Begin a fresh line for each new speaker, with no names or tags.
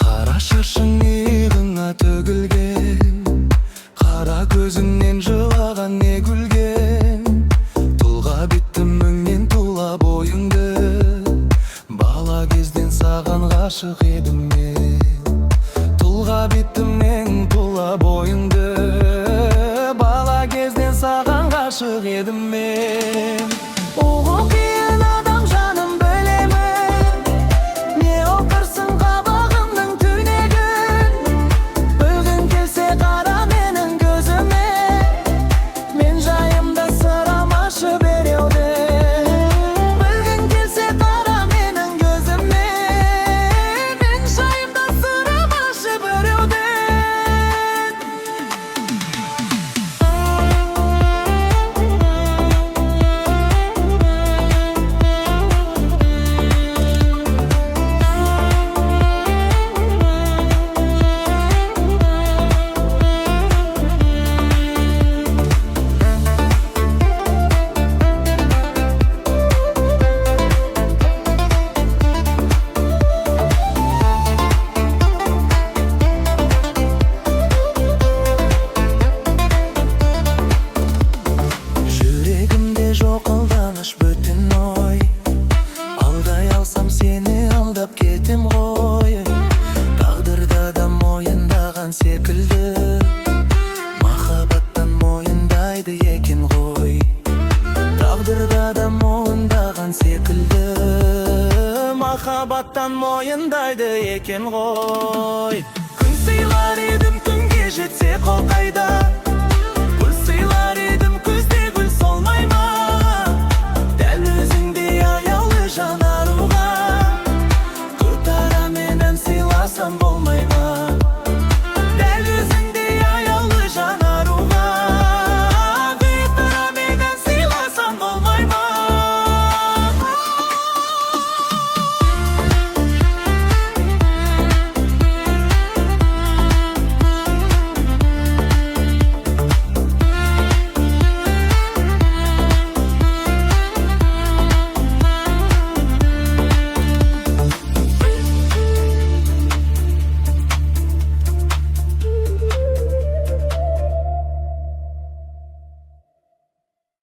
Қара шашың иығыңа төгілген, қара көзіңнен жылаған не күлген. Тұлға бітіміңнен тұла бойыңды, бала кезден саған ғашық едім мен. Тұлға бітімнен тұла бойыңды, бала кезден саған ғашық едім мен. Оғы қиын адам жаным білемін, не оқырсың қабағымның түнегін. Білгің келсе қара менің көзіме, мен жайымда сұрамашы біреуден. Білгің келсе қара менің көзіме, мен жайымда сұрамашы біреуден. Жүрегімде жоқ алданыш бүтін ой, алдай алсам сені алдап кетем ғой. Тағдырда да мойындаған секілді, махаббаттан мойындайды екен ғой. Тағдырда да мойындаған секілді, махаббаттан мойындайды екен ғой. Күн сыйлар едім күнге жетсе қол қайда,